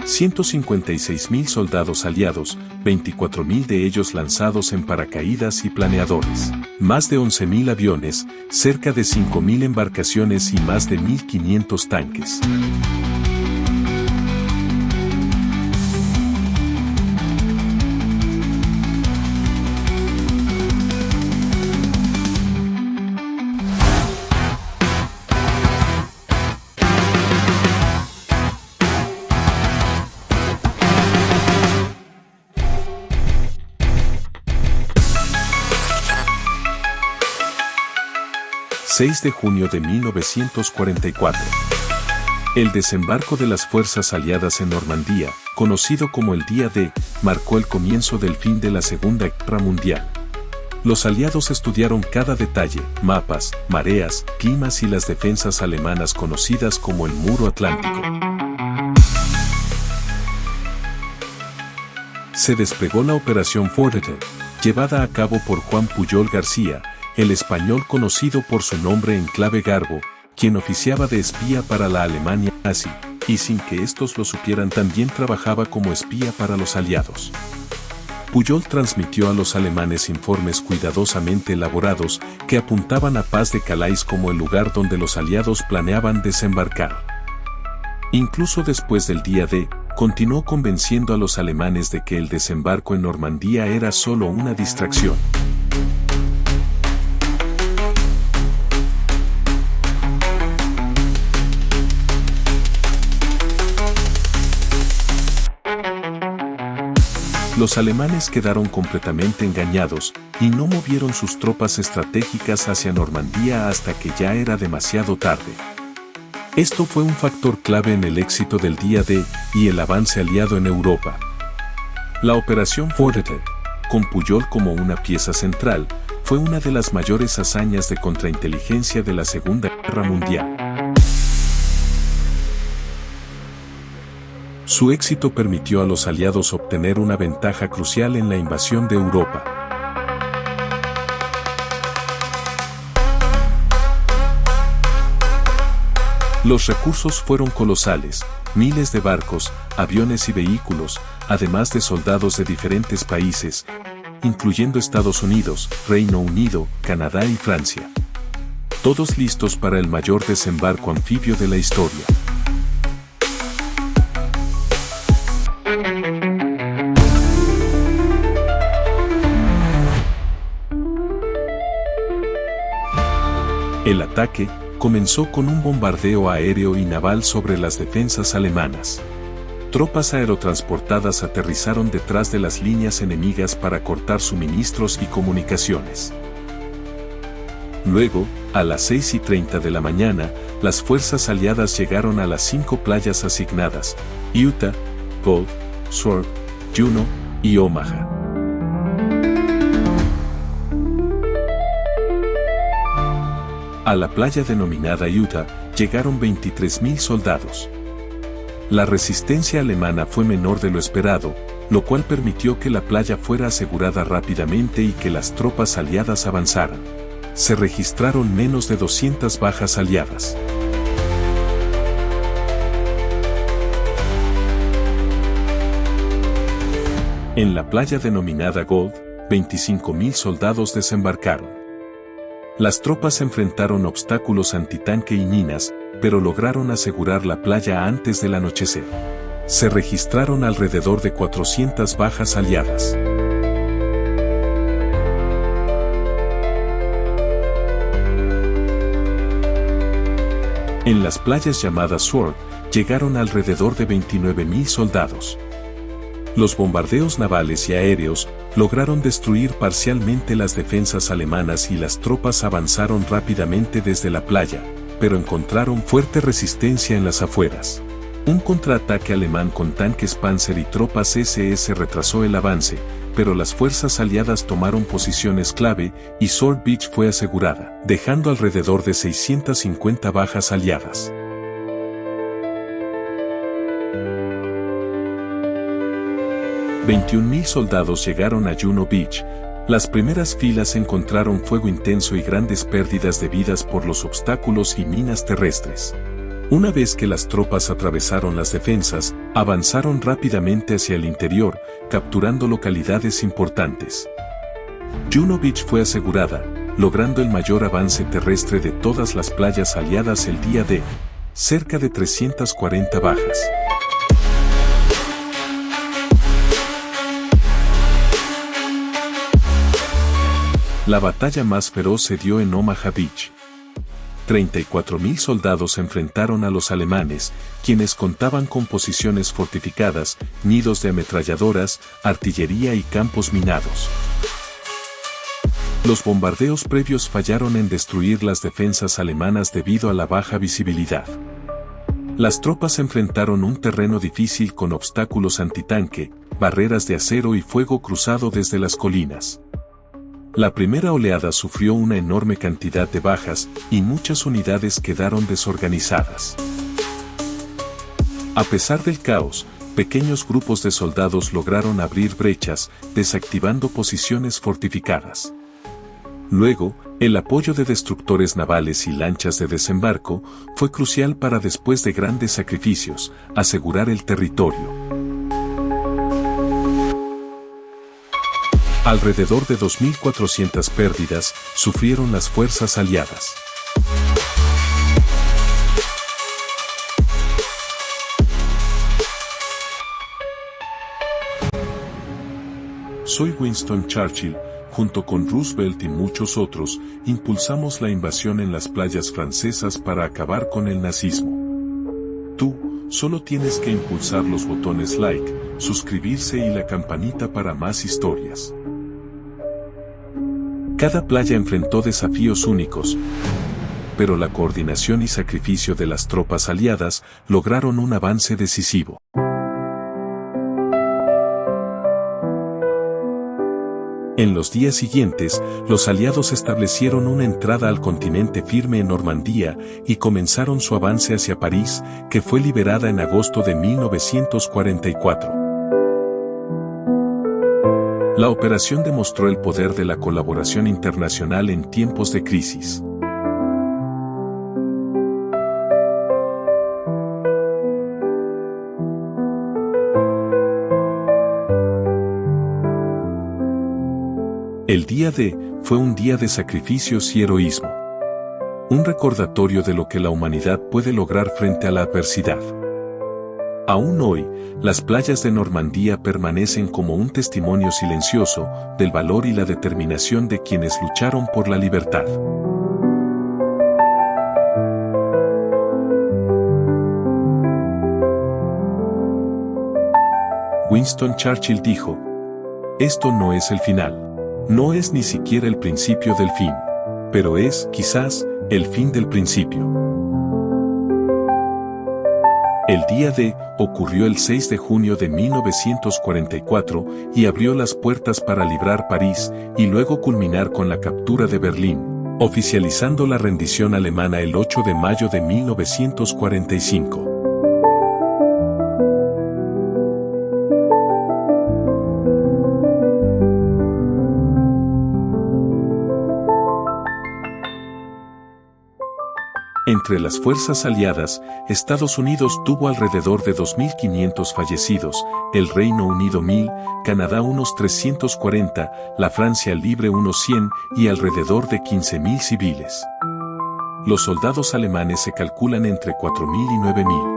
156.000 soldados aliados, 24.000 de ellos lanzados en paracaídas y planeadores, más de 11.000 aviones, cerca de 5.000 embarcaciones y más de 1.500 tanques. ...6 de junio de 1944. El desembarco de las fuerzas aliadas en Normandía, conocido como el Día D, marcó el comienzo del fin de la Segunda Guerra Mundial. Los aliados estudiaron cada detalle, mapas, mareas, climas y las defensas alemanas conocidas como el Muro Atlántico. Se desplegó la Operación Fortitude, llevada a cabo por Juan Pujol García, el español conocido por su nombre en clave Garbo, quien oficiaba de espía para la Alemania nazi, y sin que estos lo supieran también trabajaba como espía para los aliados. Pujol transmitió a los alemanes informes cuidadosamente elaborados que apuntaban a Paz de Calais como el lugar donde los aliados planeaban desembarcar. Incluso después del Día D, continuó convenciendo a los alemanes de que el desembarco en Normandía era solo una distracción. Los alemanes quedaron completamente engañados y no movieron sus tropas estratégicas hacia Normandía hasta que ya era demasiado tarde. Esto fue un factor clave en el éxito del Día D y el avance aliado en Europa. La Operación Fortitude, con Pujol como una pieza central, fue una de las mayores hazañas de contrainteligencia de la Segunda Guerra Mundial. Su éxito permitió a los aliados obtener una ventaja crucial en la invasión de Europa. Los recursos fueron colosales, miles de barcos, aviones y vehículos, además de soldados de diferentes países, incluyendo Estados Unidos, Reino Unido, Canadá y Francia. Todos listos para el mayor desembarco anfibio de la historia. El ataque comenzó con un bombardeo aéreo y naval sobre las defensas alemanas. Tropas aerotransportadas aterrizaron detrás de las líneas enemigas para cortar suministros y comunicaciones. Luego, a las 6:30 de la mañana, las fuerzas aliadas llegaron a las 5 playas asignadas: Utah, Gold, Sword, Juno y Omaha. A la playa denominada Utah llegaron 23.000 soldados. La resistencia alemana fue menor de lo esperado, lo cual permitió que la playa fuera asegurada rápidamente y que las tropas aliadas avanzaran. Se registraron menos de 200 bajas aliadas. En la playa denominada Gold, 25.000 soldados desembarcaron. Las tropas enfrentaron obstáculos antitanque y minas, pero lograron asegurar la playa antes del anochecer. Se registraron alrededor de 400 bajas aliadas. En las playas llamadas Sword, llegaron alrededor de 29.000 soldados. Los bombardeos navales y aéreos lograron destruir parcialmente las defensas alemanas y las tropas avanzaron rápidamente desde la playa, pero encontraron fuerte resistencia en las afueras. Un contraataque alemán con tanques Panzer y tropas SS retrasó el avance, pero las fuerzas aliadas tomaron posiciones clave y Sword Beach fue asegurada, dejando alrededor de 650 bajas aliadas. $21.000 soldados llegaron a Juno Beach. Las primeras filas encontraron fuego intenso y grandes pérdidas debidas por los obstáculos y minas terrestres. Una vez que las tropas atravesaron las defensas, avanzaron rápidamente hacia el interior, capturando localidades importantes. Juno Beach fue asegurada, logrando el mayor avance terrestre de todas las playas aliadas el día D, cerca de 340 bajas. La batalla más feroz se dio en Omaha Beach. 34.000 soldados se enfrentaron a los alemanes, quienes contaban con posiciones fortificadas, nidos de ametralladoras, artillería y campos minados. Los bombardeos previos fallaron en destruir las defensas alemanas debido a la baja visibilidad. Las tropas enfrentaron un terreno difícil con obstáculos antitanque, barreras de acero y fuego cruzado desde las colinas. La primera oleada sufrió una enorme cantidad de bajas y muchas unidades quedaron desorganizadas. A pesar del caos, pequeños grupos de soldados lograron abrir brechas, desactivando posiciones fortificadas. Luego, el apoyo de destructores navales y lanchas de desembarco fue crucial para, después de grandes sacrificios, asegurar el territorio. Alrededor de 2.400 pérdidas sufrieron las fuerzas aliadas. Soy Winston Churchill. Junto con Roosevelt y muchos otros, impulsamos la invasión en las playas francesas para acabar con el nazismo. Tú, solo tienes que impulsar los botones like, suscribirse y la campanita para más historias. Cada playa enfrentó desafíos únicos, pero la coordinación y sacrificio de las tropas aliadas lograron un avance decisivo. En los días siguientes, los aliados establecieron una entrada al continente firme en Normandía y comenzaron su avance hacia París, que fue liberada en agosto de 1944. La operación demostró el poder de la colaboración internacional en tiempos de crisis. El día D fue un día de sacrificios y heroísmo. Un recordatorio de lo que la humanidad puede lograr frente a la adversidad. Aún hoy, las playas de Normandía permanecen como un testimonio silencioso del valor y la determinación de quienes lucharon por la libertad. Winston Churchill dijo: "Esto no es el final. No es ni siquiera el principio del fin, pero es, quizás, el fin del principio". El día D ocurrió el 6 de junio de 1944 y abrió las puertas para librar París y luego culminar con la captura de Berlín, oficializando la rendición alemana el 8 de mayo de 1945. Entre las fuerzas aliadas, Estados Unidos tuvo alrededor de 2.500 fallecidos, el Reino Unido 1.000, Canadá unos 340, la Francia Libre unos 100 y alrededor de 15.000 civiles. Los soldados alemanes se calculan entre 4.000 y 9.000.